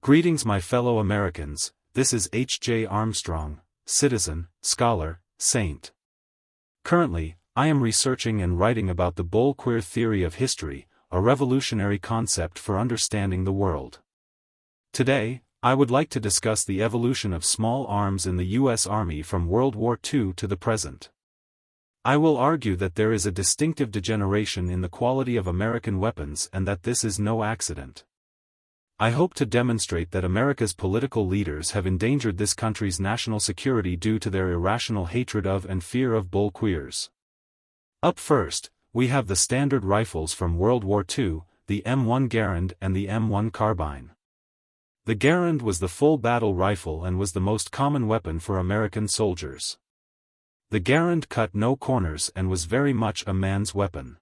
Greetings my fellow Americans, this is H.J. Armstrong, citizen, scholar, saint. Currently, I am researching and writing about the bull-queer theory of history, a revolutionary concept for understanding the world. Today, I would like to discuss the evolution of small arms in the U.S. Army from World War II to the present. I will argue that there is a distinctive degeneration in the quality of American weapons and that this is no accident. I hope to demonstrate that America's political leaders have endangered this country's national security due to their irrational hatred of and fear of bull-queers. Up first, we have the standard rifles from World War II, the M1 Garand and the M1 carbine. The Garand was the full battle rifle and was the most common weapon for American soldiers. The Garand cut no corners and was very much a man's weapon.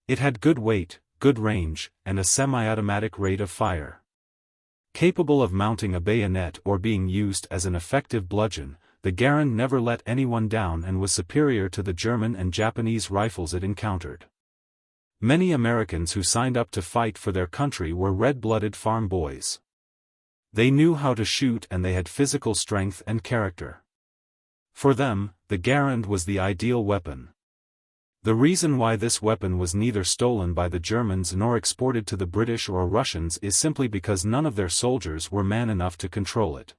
It had good weight, good range, and a semi-automatic rate of fire. Capable of mounting a bayonet or being used as an effective bludgeon, the Garand never let anyone down and was superior to the German and Japanese rifles it encountered. Many Americans who signed up to fight for their country were red-blooded farm boys. They knew how to shoot and they had physical strength and character. For them, the Garand was the ideal weapon. The reason why this weapon was neither stolen by the Germans nor exported to the British or Russians is simply because none of their soldiers were man enough to control it.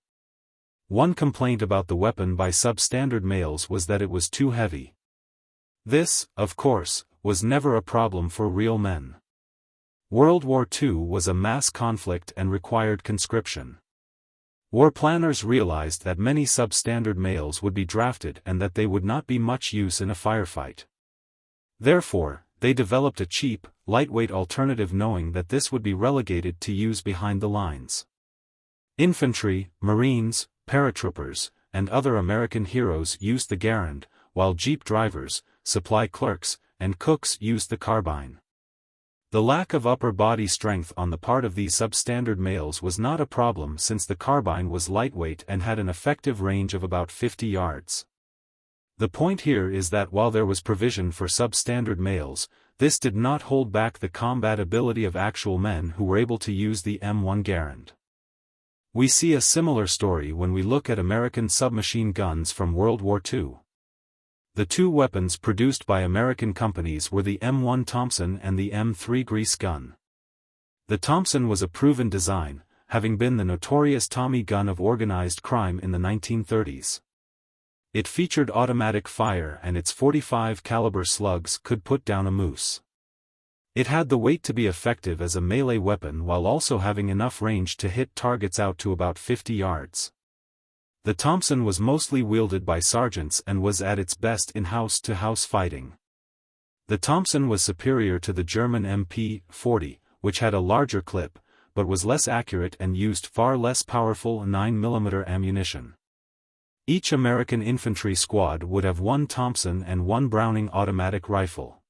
One complaint about the weapon by substandard males was that it was too heavy. This, of course, was never a problem for real men. World War II was a mass conflict and required conscription. War planners realized that many substandard males would be drafted and that they would not be much use in a firefight. Therefore, they developed a cheap, lightweight alternative knowing that this would be relegated to use behind the lines. Infantry, Marines, paratroopers, and other American heroes used the Garand, while jeep drivers, supply clerks, and cooks used the carbine. The lack of upper body strength on the part of these substandard males was not a problem since the carbine was lightweight and had an effective range of about 50 yards. The point here is that while there was provision for substandard males, this did not hold back the combat ability of actual men who were able to use the M1 Garand. We see a similar story when we look at American submachine guns from World War II. The two weapons produced by American companies were the M1 Thompson and the M3 Grease gun. The Thompson was a proven design, having been the notorious Tommy gun of organized crime in the 1930s. It featured automatic fire and its .45 caliber slugs could put down a moose. It had the weight to be effective as a melee weapon while also having enough range to hit targets out to about 50 yards. The Thompson was mostly wielded by sergeants and was at its best in house-to-house fighting. The Thompson was superior to the German MP-40, which had a larger clip, but was less accurate and used far less powerful 9mm ammunition. Each American infantry squad would have one Thompson and one Browning automatic rifle.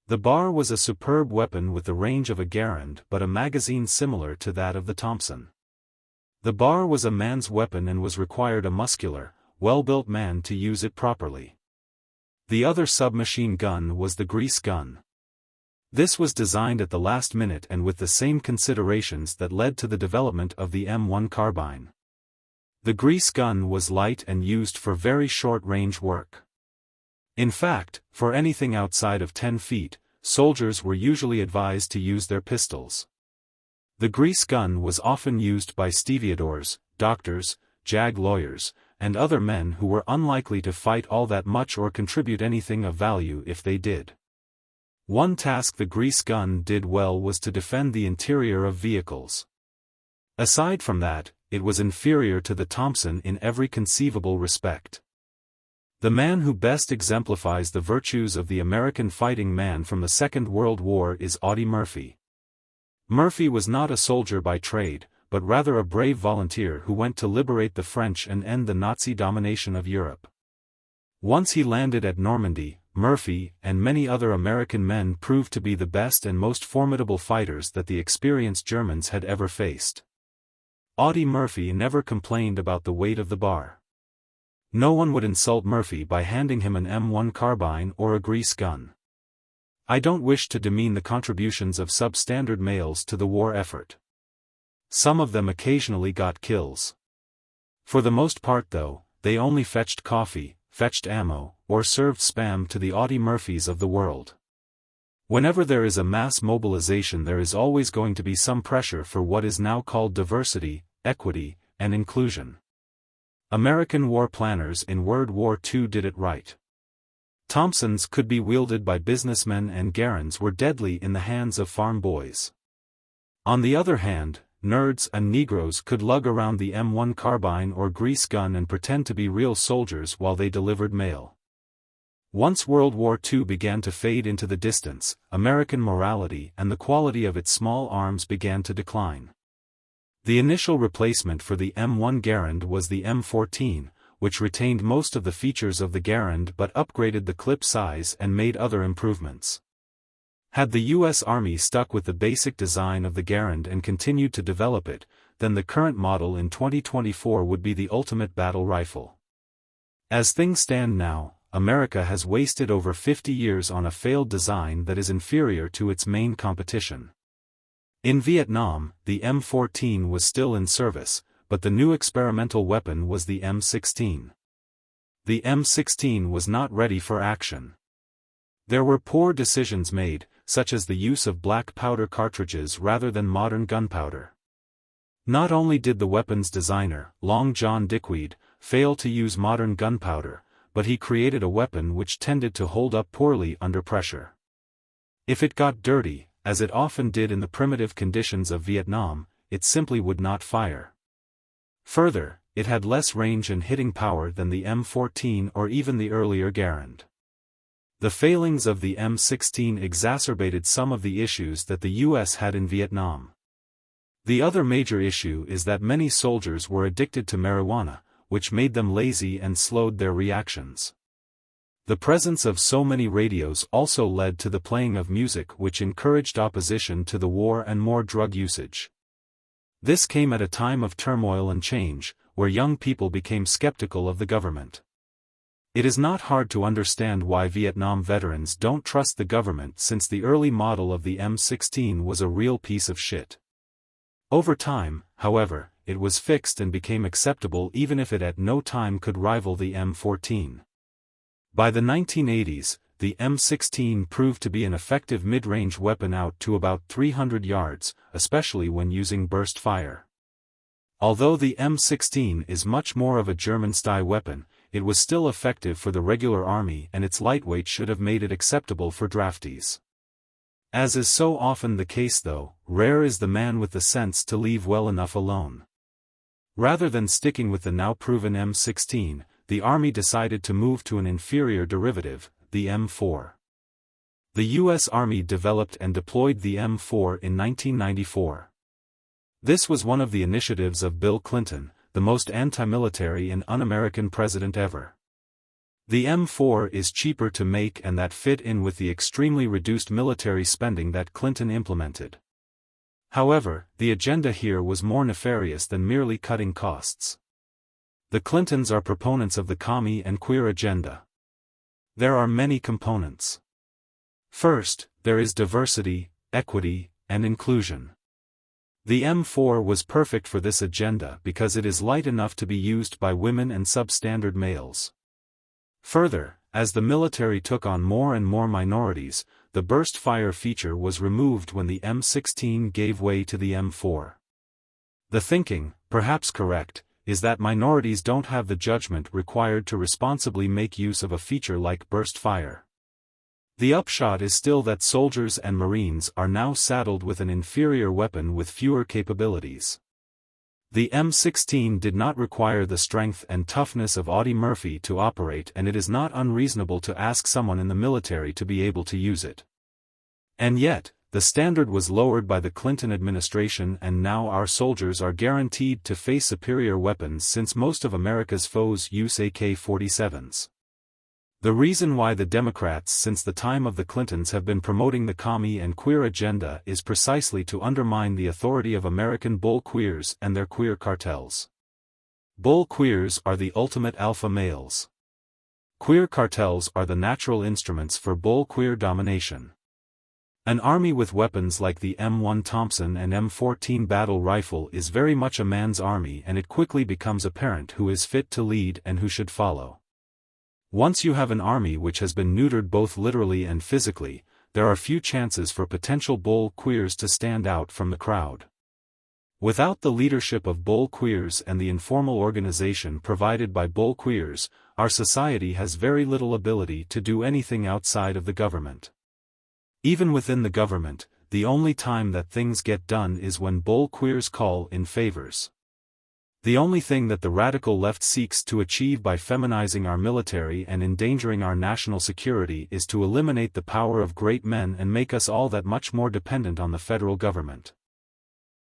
The bar was a superb weapon with the range of a Garand but a magazine similar to that of the Thompson. The bar was a man's weapon and was required a muscular, well-built man to use it properly. The other submachine gun was the Grease gun. This was designed at the last minute and with the same considerations that led to the development of the M1 carbine. The Grease gun was light and used for very short-range work. In fact, for anything outside of 10 feet, soldiers were usually advised to use their pistols. The Grease gun was often used by stevedores, doctors, JAG lawyers, and other men who were unlikely to fight all that much or contribute anything of value if they did. One task the Grease gun did well was to defend the interior of vehicles. Aside from that, it was inferior to the Thompson in every conceivable respect. The man who best exemplifies the virtues of the American fighting man from the Second World War is Audie Murphy. Murphy was not a soldier by trade, but rather a brave volunteer who went to liberate the French and end the Nazi domination of Europe. Once he landed at Normandy, Murphy and many other American men proved to be the best and most formidable fighters that the experienced Germans had ever faced. Audie Murphy never complained about the weight of the bar. No one would insult Murphy by handing him an M1 carbine or a Grease gun. I don't wish to demean the contributions of substandard males to the war effort. Some of them occasionally got kills. For the most part though, they only fetched coffee, fetched ammo, or served spam to the Audie Murphys of the world. Whenever there is a mass mobilization, there is always going to be some pressure for what is now called diversity, equity, and inclusion. American war planners in World War II did it right. Thompsons could be wielded by businessmen and Garins were deadly in the hands of farm boys. On the other hand, nerds and Negroes could lug around the M1 carbine or grease gun and pretend to be real soldiers while they delivered mail. Once World War II began to fade into the distance, American morality and the quality of its small arms began to decline. The initial replacement for the M1 Garand was the M14, which retained most of the features of the Garand but upgraded the clip size and made other improvements. Had the U.S. Army stuck with the basic design of the Garand and continued to develop it, then the current model in 2024 would be the ultimate battle rifle. As things stand now, America has wasted over 50 years on a failed design that is inferior to its main competition. In Vietnam, the M14 was still in service, but the new experimental weapon was the M16. The M16 was not ready for action. There were poor decisions made, such as the use of black powder cartridges rather than modern gunpowder. Not only did the weapon's designer, Long John Dickweed, fail to use modern gunpowder, but he created a weapon which tended to hold up poorly under pressure. If it got dirty, as it often did in the primitive conditions of Vietnam, it simply would not fire. Further, it had less range and hitting power than the M14 or even the earlier Garand. The failings of the M16 exacerbated some of the issues that the U.S. had in Vietnam. The other major issue is that many soldiers were addicted to marijuana, which made them lazy and slowed their reactions. The presence of so many radios also led to the playing of music which encouraged opposition to the war and more drug usage. This came at a time of turmoil and change, where young people became skeptical of the government. It is not hard to understand why Vietnam veterans don't trust the government, since the early model of the M16 was a real piece of shit. Over time, however, it was fixed and became acceptable even if it at no time could rival the M14. By the 1980s, the M16 proved to be an effective mid-range weapon out to about 300 yards, especially when using burst fire. Although the M16 is much more of a German-style weapon, it was still effective for the regular army, and its lightweight should have made it acceptable for draftees. As is so often the case though, rare is the man with the sense to leave well enough alone. Rather than sticking with the now proven M16, the Army decided to move to an inferior derivative, the M4. The U.S. Army developed and deployed the M4 in 1994. This was one of the initiatives of Bill Clinton, the most anti-military and un-American president ever. The M4 is cheaper to make and that fit in with the extremely reduced military spending that Clinton implemented. However, the agenda here was more nefarious than merely cutting costs. The Clintons are proponents of the commie and queer agenda. There are many components. First, there is diversity, equity, and inclusion. The M4 was perfect for this agenda because it is light enough to be used by women and substandard males. Further, as the military took on more and more minorities, the burst fire feature was removed when the M16 gave way to the M4. The thinking, perhaps correct, is that minorities don't have the judgment required to responsibly make use of a feature like burst fire. The upshot is still that soldiers and Marines are now saddled with an inferior weapon with fewer capabilities. The M16 did not require the strength and toughness of Audie Murphy to operate, and it is not unreasonable to ask someone in the military to be able to use it. And yet, the standard was lowered by the Clinton administration, and now our soldiers are guaranteed to face superior weapons since most of America's foes use AK-47s. The reason why the Democrats since the time of the Clintons have been promoting the commie and queer agenda is precisely to undermine the authority of American bull queers and their queer cartels. Bull queers are the ultimate alpha males. Queer cartels are the natural instruments for bull queer domination. An army with weapons like the M1 Thompson and M14 battle rifle is very much a man's army, and it quickly becomes apparent who is fit to lead and who should follow. Once you have an army which has been neutered both literally and physically, there are few chances for potential bull queers to stand out from the crowd. Without the leadership of bull queers and the informal organization provided by bull queers, our society has very little ability to do anything outside of the government. Even within the government, the only time that things get done is when bull queers call in favors. The only thing that the radical left seeks to achieve by feminizing our military and endangering our national security is to eliminate the power of great men and make us all that much more dependent on the federal government.